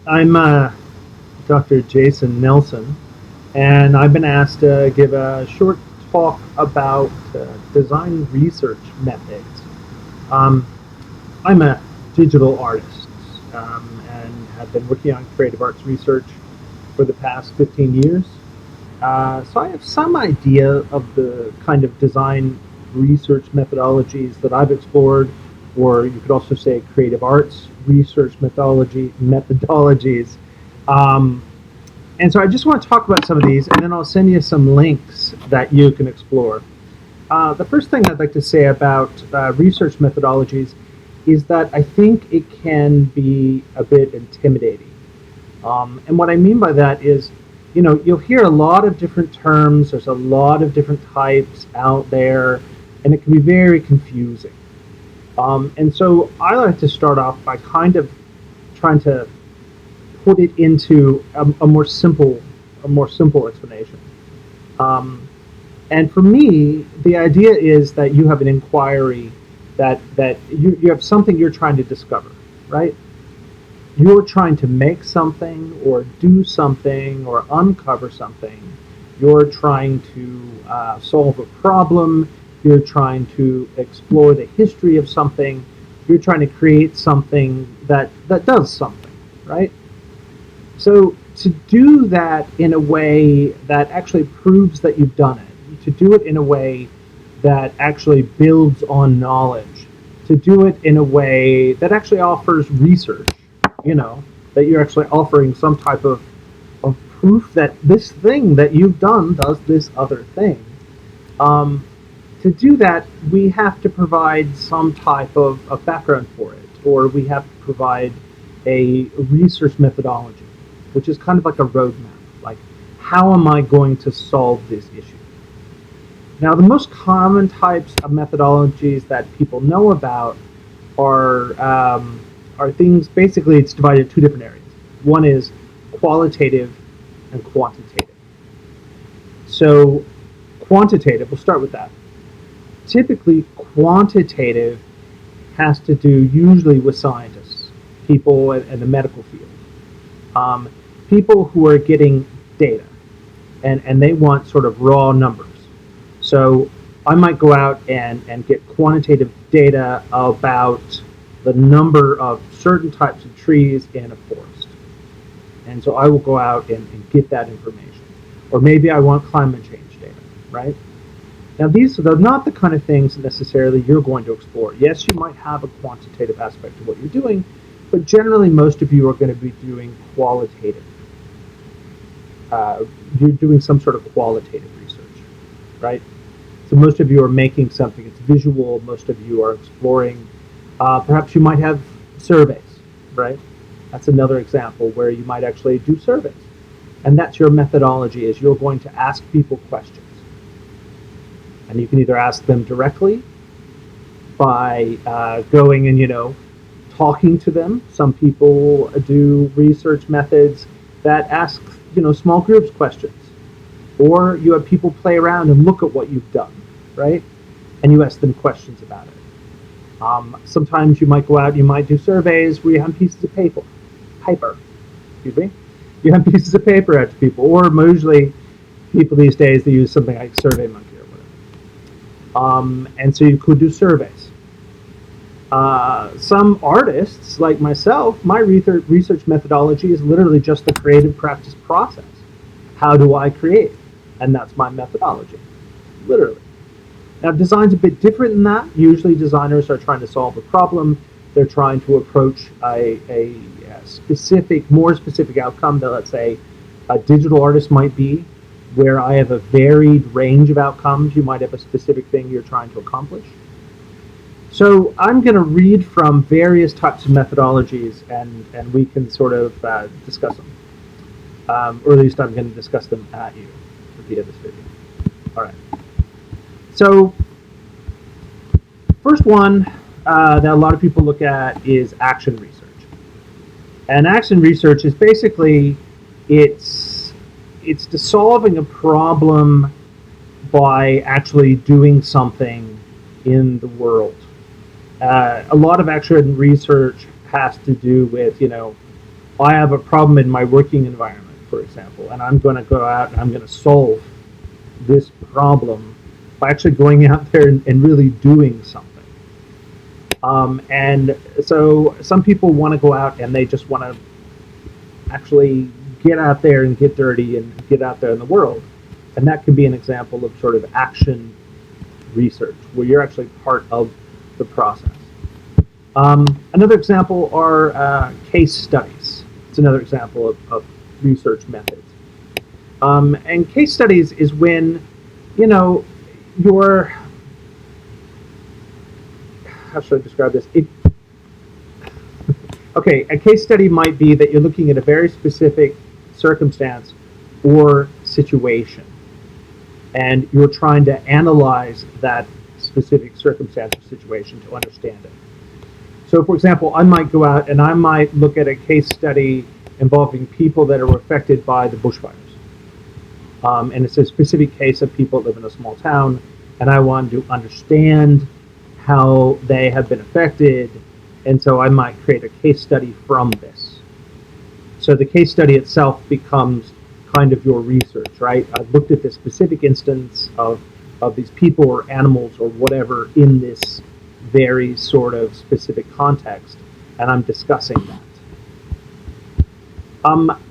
I'm Dr. Jason Nelson, and I've been asked to give a short talk about design research methods. Um, I'm a digital artist and have been working on creative arts research for the past 15 years. So I have some idea of the kind of design research methodologies that I've explored, or you could also say creative arts research methodologies. Um, and so I just want to talk about some of these, and then I'll send you some links that you can explore. The first thing I'd like to say about research methodologies is that I think it can be a bit intimidating. And what I mean by that is, you'll hear a lot of different terms, there's a lot of different types out there, and it can be very confusing. And so I like to start off by kind of trying to put it into a more simple explanation. Um, and for me, the idea is that you have an inquiry that you have something you're trying to discover, right? You're trying to make something or do something or uncover something. You're trying to solve a problem. You're trying to explore the history of something. You're trying to create something that does something, right? So to do that in a way that actually proves that you've done it, to do it in a way that actually builds on knowledge, to do it in a way that actually offers research, that you're actually offering some type of proof that this thing that you've done does this other thing. Um, to do that, we have to provide some type of background for it, or we have to provide a research methodology, which is kind of like a roadmap. Like, how am I going to solve this issue? Now, the most common types of methodologies that people know about are things. Basically, it's divided into two different areas. One is qualitative and quantitative. So, quantitative. We'll start with that. Typically, quantitative has to do usually with scientists, people in the medical field, um, people who are getting data, and they want sort of raw numbers. So I might go out and get quantitative data about the number of certain types of trees in a forest. And so I will go out and get that information. Or maybe I want climate change data, right? Now, these are not the kind of things necessarily you're going to explore. Yes, you might have a quantitative aspect to what you're doing, but generally most of you are going to be doing qualitative. You're doing some sort of qualitative research, right? So most of you are making something. It's visual. Most of you are exploring. Perhaps you might have surveys, right? That's another example where you might actually do surveys. And that's your methodology, is you're going to ask people questions. And you can either ask them directly by going and, talking to them. Some people do research methods that ask, small groups questions. Or you have people play around and look at what you've done, right? And you ask them questions about it. Sometimes you might go out, you might do surveys where you have pieces of paper, excuse me. You have pieces of paper out to people, or usually people these days, they use something like SurveyMonkey or whatever. And so you could do surveys. Some artists, like myself, my research methodology is literally just the creative practice process. How do I create? And that's my methodology, literally. Now, design's a bit different than that. Usually designers are trying to solve a problem. They're trying to approach a more specific outcome that, let's say, a digital artist might be, where I have a varied range of outcomes. You might have a specific thing you're trying to accomplish. So I'm going to read from various types of methodologies, and we can sort of discuss them. Or at least I'm going to discuss them at you via this video. All right. So first one that a lot of people look at is action research. And action research is basically it's to solving a problem by actually doing something in the world. A lot of action research has to do with, I have a problem in my working environment, for example, and I'm going to go out and I'm going to solve this problem by actually going out there and really doing something. And so some people want to go out and they just want to actually get out there and get dirty and get out there in the world. And that can be an example of sort of action research, where you're actually part of the process. Another example are case studies. It's another example of research methods. And case studies is when, you know, you're, how should I describe this? Okay, a case study might be that you're looking at a very specific circumstance or situation, and you're trying to analyze that specific circumstance or situation to understand it. So, for example, I might go out and I might look at a case study involving people that are affected by the bushfires. And it's a specific case of people that live in a small town, and I want to understand how they have been affected, and so I might create a case study from this. So the case study itself becomes kind of your research, right? I've looked at this specific instance of these people or animals or whatever in this very sort of specific context, and I'm discussing that.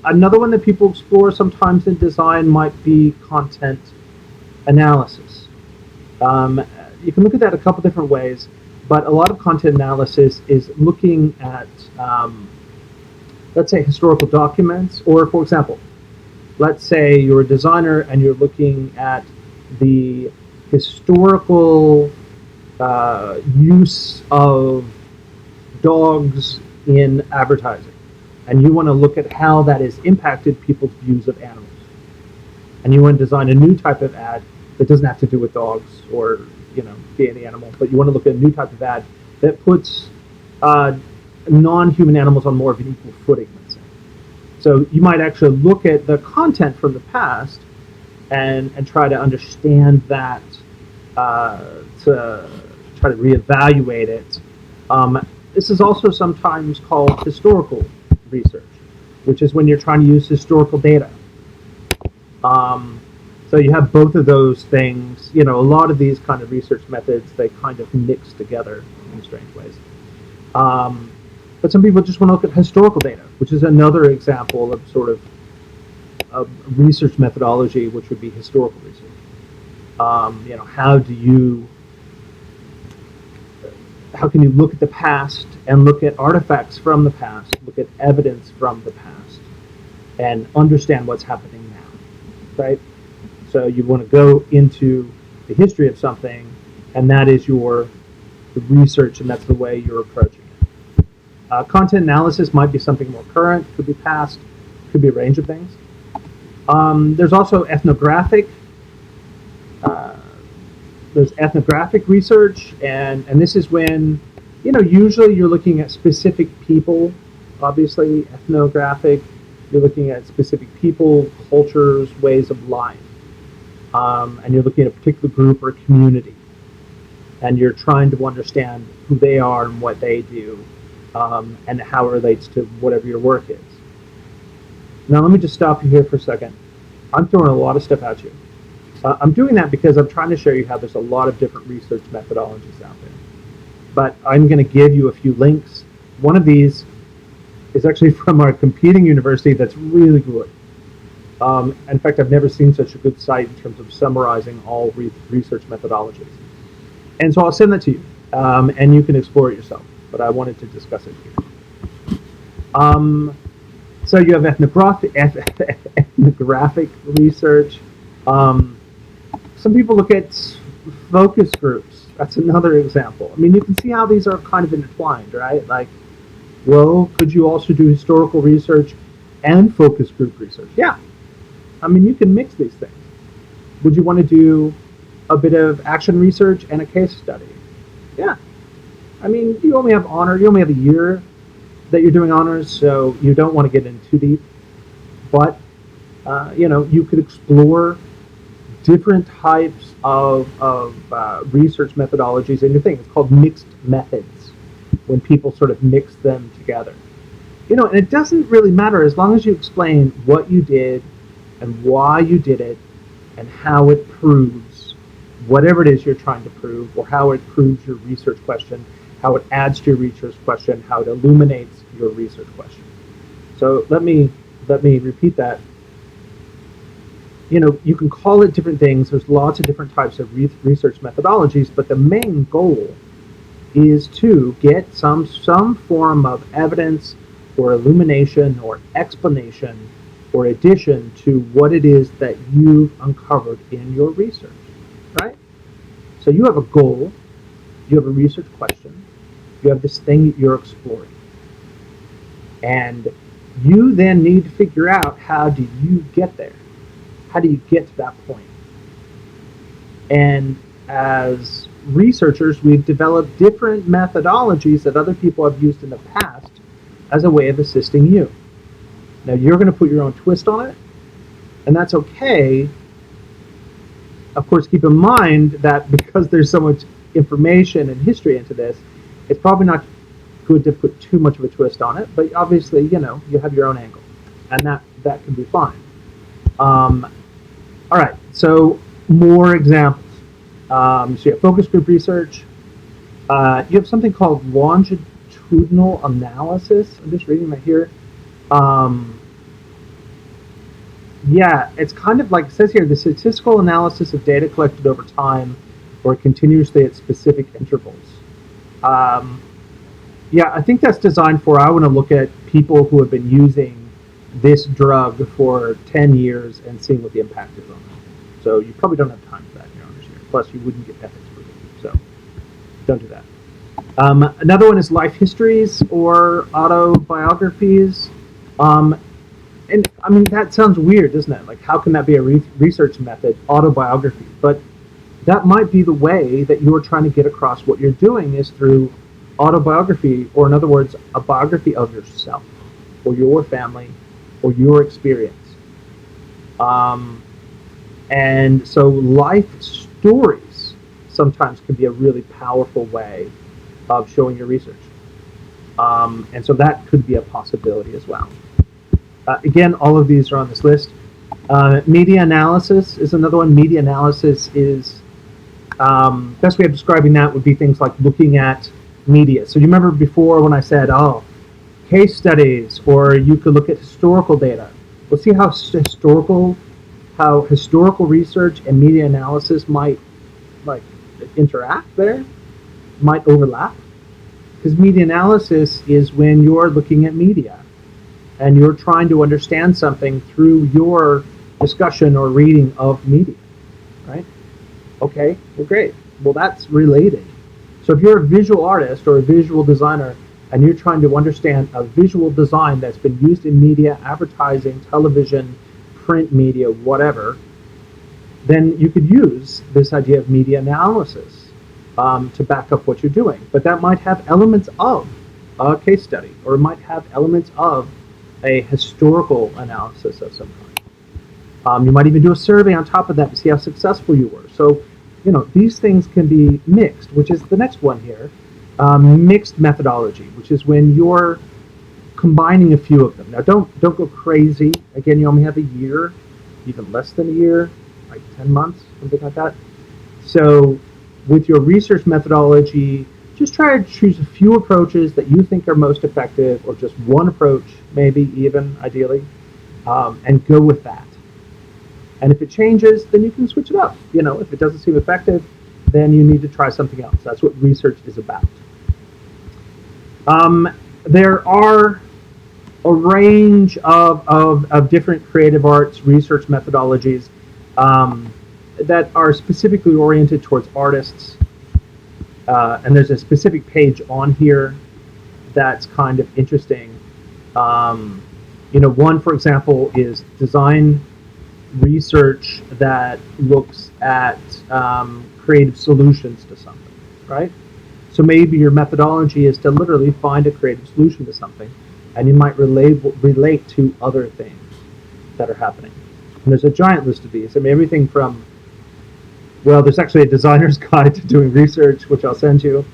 Another one that people explore sometimes in design might be content analysis. You can look at that a couple different ways, but a lot of content analysis is looking at, let's say, historical documents, or, for example, let's say you're a designer and you're looking at the historical use of dogs in advertising, and you want to look at how that has impacted people's views of animals. And you want to design a new type of ad that doesn't have to do with dogs or, you know, be any animal, but you want to look at a new type of ad that puts non-human animals on more of an equal footing, let's say. So you might actually look at the content from the past and try to understand that, to try to reevaluate it. This is also sometimes called historical research, which is when you're trying to use historical data. So you have both of those things. You know, a lot of these kind of research methods, they kind of mix together in strange ways. But some people just want to look at historical data, which is another example of sort of a research methodology, which would be historical research. You know, how can you look at the past and look at artifacts from the past, look at evidence from the past, and understand what's happening now, right? So you want to go into the history of something, and that is the research, and that's the way you're approaching it. Content analysis might be something more current, could be past, could be a range of things. There's also ethnographic. There's ethnographic research, and this is when, you know, usually you're looking at specific people. Obviously, ethnographic, you're looking at specific people, cultures, ways of life. And you're looking at a particular group or community, and you're trying to understand who they are and what they do, and how it relates to whatever your work is. Now, let me just stop you here for a second. I'm throwing a lot of stuff at you. I'm doing that because I'm trying to show you how there's a lot of different research methodologies out there. But I'm going to give you a few links. One of these is actually from our competing university that's really good. In fact, I've never seen such a good site in terms of summarizing all research methodologies. And so I'll send that to you, and you can explore it yourself. But I wanted to discuss it here. So you have ethnographic research. Some people look at focus groups. That's another example. I mean, you can see how these are kind of intertwined, right? Like, well, could you also do historical research and focus group research? Yeah. I mean, you can mix these things. Would you want to do a bit of action research and a case study? Yeah. I mean, you only have a year that you're doing honors, so you don't want to get in too deep. But, you know, you could explore different types of research methodologies in your thing. It's called mixed methods, when people sort of mix them together. And it doesn't really matter as long as you explain what you did and why you did it and how it proves whatever it is you're trying to prove, or how it proves your research question, how it adds to your research question, how it illuminates your research question. So let me repeat that. You can call it different things. There's lots of different types of research methodologies, but the main goal is to get some form of evidence or illumination or explanation or addition to what it is that you've uncovered in your research, right? So you have a goal, you have a research question, you have this thing that you're exploring. And you then need to figure out, how do you get there? How do you get to that point? And as researchers, we've developed different methodologies that other people have used in the past as a way of assisting you. Now, you're going to put your own twist on it, and that's okay. Of course, keep in mind that because there's so much information and history into this, it's probably not good to put too much of a twist on it, but obviously, you have your own angle, and that can be fine. All right, so more examples. So you have focus group research. You have something called longitudinal analysis. I'm just reading that here. Yeah, it's kind of like it says here, the statistical analysis of data collected over time or continuously at specific intervals. Yeah, I think that's designed for, I want to look at people who have been using this drug for 10 years and seeing what the impact is on them. So you probably don't have time for that in your understanding. Plus, you wouldn't get ethics for it. So don't do that. Another one is life histories or autobiographies. And I mean, that sounds weird, doesn't it? Like, how can that be a research method, autobiography? But that might be the way that you're trying to get across what you're doing, is through autobiography, or in other words, a biography of yourself or your family or your experience. And so life stories sometimes can be a really powerful way of showing your research. And so that could be a possibility as well. Again, all of these are on this list. Media analysis is another one. Media analysis is, best way of describing that would be things like looking at media. So you remember before when I said, case studies, or you could look at historical data. We'll see how historical research and media analysis might interact there, might overlap. Because media analysis is when you're looking at media and you're trying to understand something through your discussion or reading of media, right? Okay, well, great. Well, that's related. So if you're a visual artist or a visual designer and you're trying to understand a visual design that's been used in media, advertising, television, print media, whatever, then you could use this idea of media analysis to back up what you're doing. But that might have elements of a case study, or it might have elements of a historical analysis of some kind. You might even do a survey on top of that to see how successful you were. So, these things can be mixed, which is the next one here. Mixed methodology, which is when you're combining a few of them. Now, don't go crazy. Again, you only have a year, even less than a year, like 10 months, something like that. So with your research methodology, just try to choose a few approaches that you think are most effective, or just one approach, maybe even, ideally, and go with that. And if it changes, then you can switch it up. If it doesn't seem effective, then you need to try something else. That's what research is about. There are a range of different creative arts research methodologies that are specifically oriented towards artists. And there's a specific page on here that's kind of interesting. One, for example, is design research that looks at creative solutions to something, right? So maybe your methodology is to literally find a creative solution to something, and you might relate to other things that are happening. And there's a giant list of these. I mean, everything from, well, there's actually a designer's guide to doing research, which I'll send you.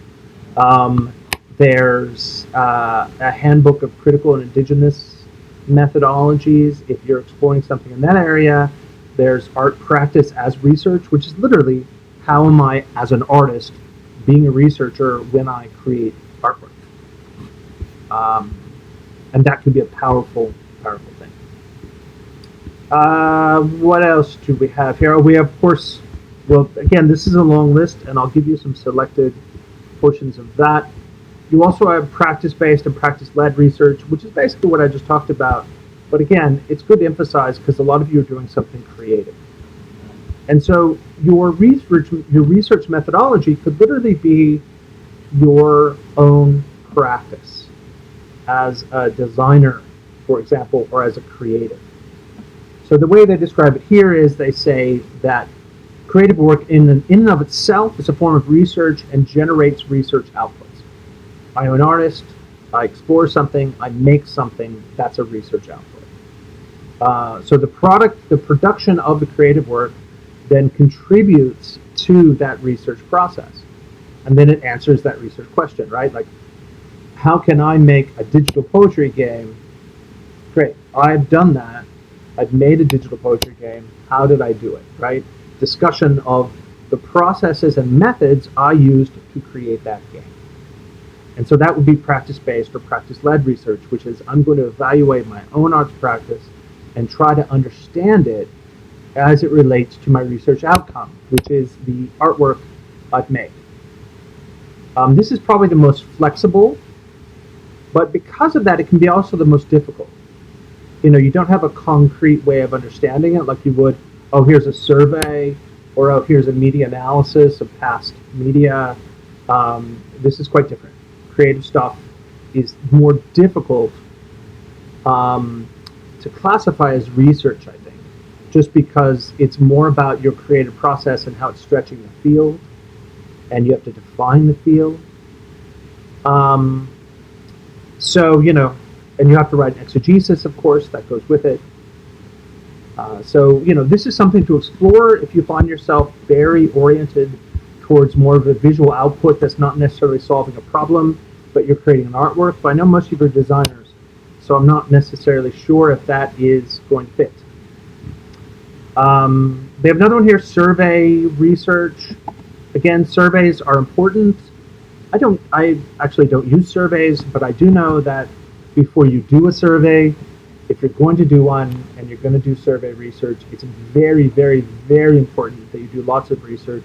There's a handbook of critical and indigenous methodologies if you're exploring something in that area. There's art practice as research, which is literally how am I, as an artist, being a researcher when I create artwork. Um, and that could be a powerful, powerful thing. What else do we have here? We have, of course, well, again, this is a long list, and I'll give you some selected portions of that. You also have practice-based and practice-led research, which is basically what I just talked about. But again, it's good to emphasize because a lot of you are doing something creative. And so your research methodology could literally be your own practice as a designer, for example, or as a creative. So the way they describe it here is they say that creative work in and of itself is a form of research and generates research outputs. I am an artist, I explore something, I make something, that's a research output. So the production of the creative work then contributes to that research process. And then it answers that research question, right? Like, how can I make a digital poetry game? Great, I've done that. I've made a digital poetry game. How did I do it, right? Discussion of the processes and methods I used to create that game. And so that would be practice-based or practice-led research, which is I'm going to evaluate my own arts practice and try to understand it as it relates to my research outcome, which is the artwork I've made. This is probably the most flexible, but because of that, it can be also the most difficult. You know, you don't have a concrete way of understanding it like you would, oh, here's a survey, or oh, here's a media analysis of past media. This is quite different. Creative stuff is more difficult to classify as research, I think, just because it's more about your creative process and how it's stretching the field, and you have to define the field. So, you know, and you have to write an exegesis, of course, that goes with it. So, you know, this is something to explore if you find yourself very oriented towards more of a visual output that's not necessarily solving a problem, but you're creating an artwork. But I know most of you are designers, so I'm not necessarily sure if that is going to fit. They have another one here, survey research. Again, surveys are important. I actually don't use surveys, but I do know that before you do a survey, if you're going to do one and you're going to do survey research, it's very, very, very important that you do lots of research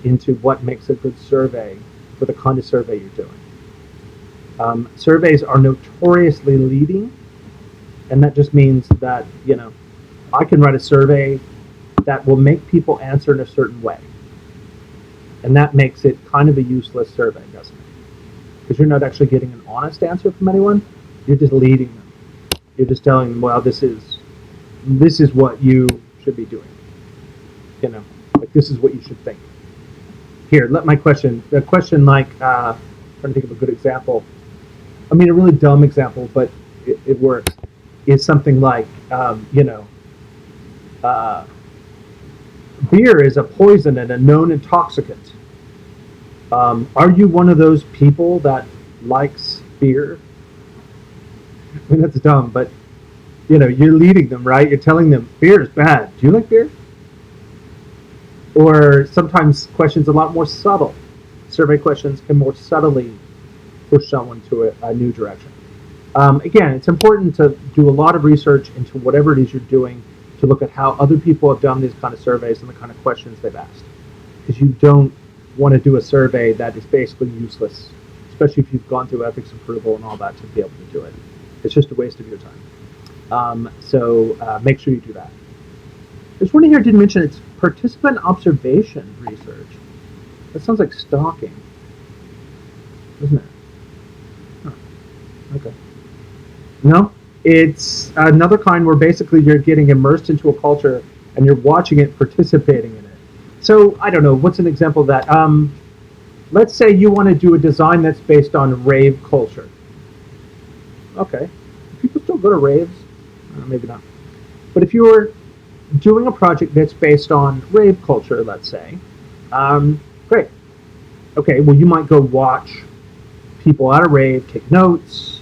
into what makes a good survey for the kind of survey you're doing. Surveys are notoriously leading, and that just means that, you know, I can write a survey that will make people answer in a certain way. And that makes it kind of a useless survey, doesn't it? Because you're not actually getting an honest answer from anyone. You're just leading them. You're just telling them, well, this is what you should be doing. You know, like this is what you should think. Here, a question like, trying to think of a good example. I mean, a really dumb example, but it works. Is something like, beer is a poison and a known intoxicant. Are you one of those people that likes beer? I mean, that's dumb, but, you know, you're leading them, right? You're telling them, beer is bad. Do you like beer? Or sometimes questions a lot more subtle. Survey questions can more subtly push someone to a new direction. Again, it's important to do a lot of research into whatever it is you're doing to look at how other people have done these kind of surveys and the kind of questions they've asked. Because you don't want to do a survey that is basically useless, especially if you've gone through ethics approval and all that to be able to do it. It's just a waste of your time. So make sure you do that. There's one here I didn't mention. It's participant observation research. That sounds like stalking, doesn't it? Huh. Okay. No, it's another kind where basically you're getting immersed into a culture and you're watching it, participating in it. So I don't know. What's an example of that? Let's say you want to do a design that's based on rave culture. Okay. People still go to raves? Maybe not. But if you're doing a project that's based on rave culture, let's say, great. Okay, well, you might go watch people at a rave take notes,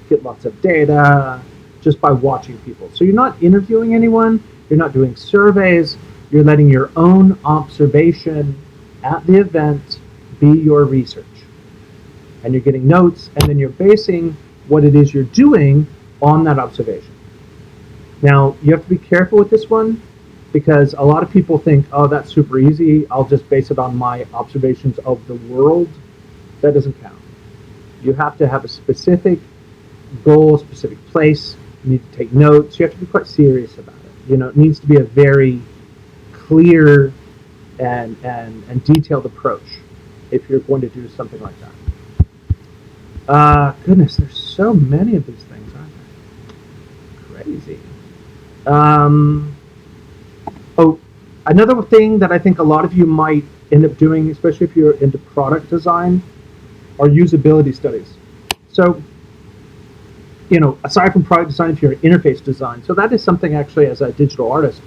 get lots of data just by watching people. So you're not interviewing anyone, you're not doing surveys, you're letting your own observation at the event be your research. And you're getting notes, and then you're basing what it is you're doing on that observation. Now, you have to be careful with this one because a lot of people think, oh, that's super easy. I'll just base it on my observations of the world. That doesn't count. You have to have a specific goal, specific place. You need to take notes. You have to be quite serious about it. You know, it needs to be a very clear and detailed approach if you're going to do something like that. Goodness, there's so many of these things, aren't there? Crazy. Oh, another thing that I think a lot of you might end up doing, especially if you're into product design, are usability studies. So, you know, aside from product design, if you're interface design, so that is something actually as a digital artist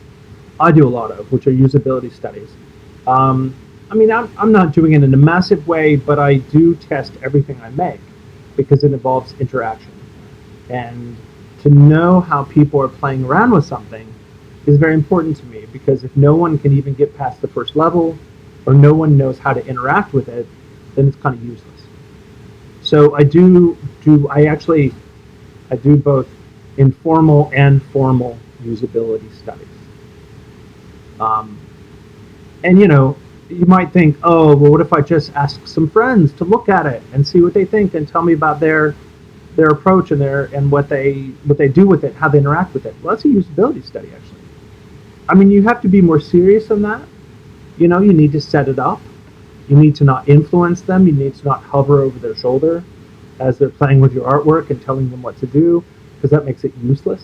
I do a lot of, which are usability studies. I mean, I'm not doing it in a massive way, but I do test everything I make because it involves interaction. And to know how people are playing around with something is very important to me because if no one can even get past the first level or no one knows how to interact with it, then it's kind of useless. So I do both informal and formal usability studies. And you know, you might think, oh, well, what if I just ask some friends to look at it and see what they think and tell me about their approach and what they do with it, how they interact with it. Well, that's a usability study, actually. I mean, you have to be more serious than that. You know, you need to set it up. You need to not influence them. You need to not hover over their shoulder as they're playing with your artwork and telling them what to do, because that makes it useless.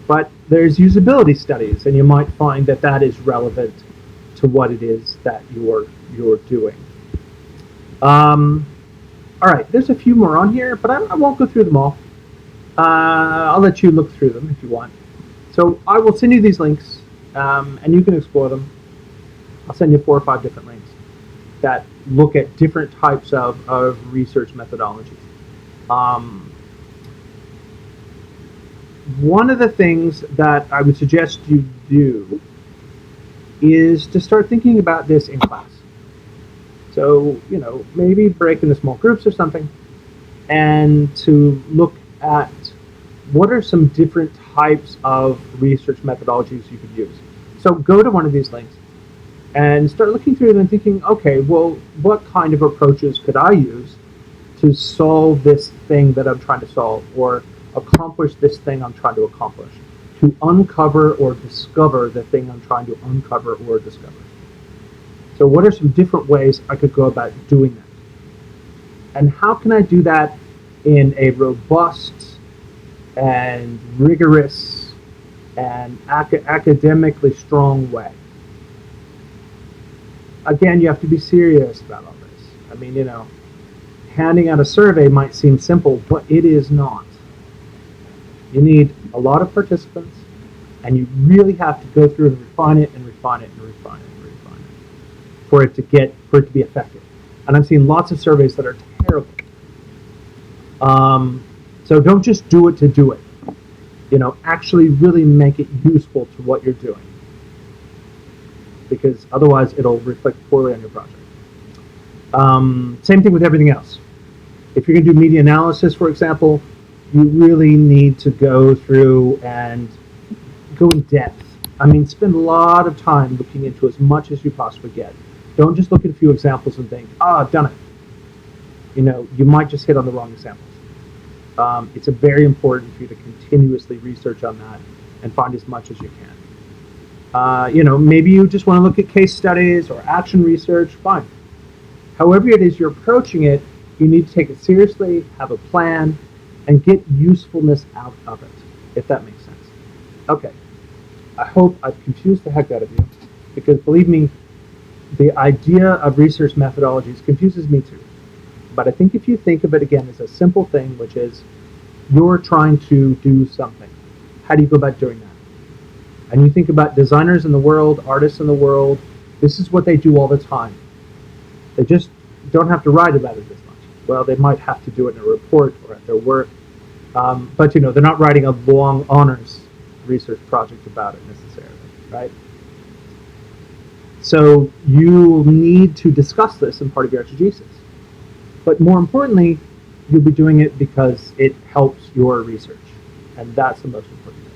But there's usability studies, and you might find that that is relevant to what it is that you're doing. All right, there's a few more on here, but I won't go through them all. I'll let you look through them if you want. So I will send you these links, and you can explore them. I'll send you 4 or 5 different links that look at different types of research methodologies. One of the things that I would suggest you do is to start thinking about this in class. So, you know, maybe break into small groups or something and to look at what are some different types of research methodologies you could use. So go to one of these links and start looking through them and thinking, okay, well, what kind of approaches could I use to solve this thing that I'm trying to solve or accomplish this thing I'm trying to accomplish, to uncover or discover the thing I'm trying to uncover or discover. So what are some different ways I could go about doing that? And how can I do that in a robust and rigorous and academically strong way? Again, you have to be serious about all this. I mean, you know, handing out a survey might seem simple, but it is not. You need a lot of participants, and you really have to go through and refine it and refine it and refine it and refine it for it to be effective. And I've seen lots of surveys that are terrible. So don't just do it to do it. You know, actually really make it useful to what you're doing, because otherwise it'll reflect poorly on your project. Same thing with everything else. If you're going to do media analysis, for example, you really need to go through and go in depth. I mean, spend a lot of time looking into as much as you possibly get. Don't just look at a few examples and think, I've done it. You know, you might just hit on the wrong examples. It's very important for you to continuously research on that and find as much as you can. You know, maybe you just want to look at case studies or action research, fine. However it is you're approaching it, you need to take it seriously, have a plan, and get usefulness out of it, if that makes sense. Okay, I hope I've confused the heck out of you, because believe me, the idea of research methodologies confuses me too. But I think if you think of it again as a simple thing, which is you're trying to do something, how do you go about doing that? And you think about designers in the world, artists in the world, this is what they do all the time. They just don't have to write about it as much. Well, they might have to do it in a report or at their work, but they're not writing a long honors research project about it necessarily, right? So you need to discuss this in part of your exegesis. But more importantly, you'll be doing it because it helps your research. And that's the most important thing.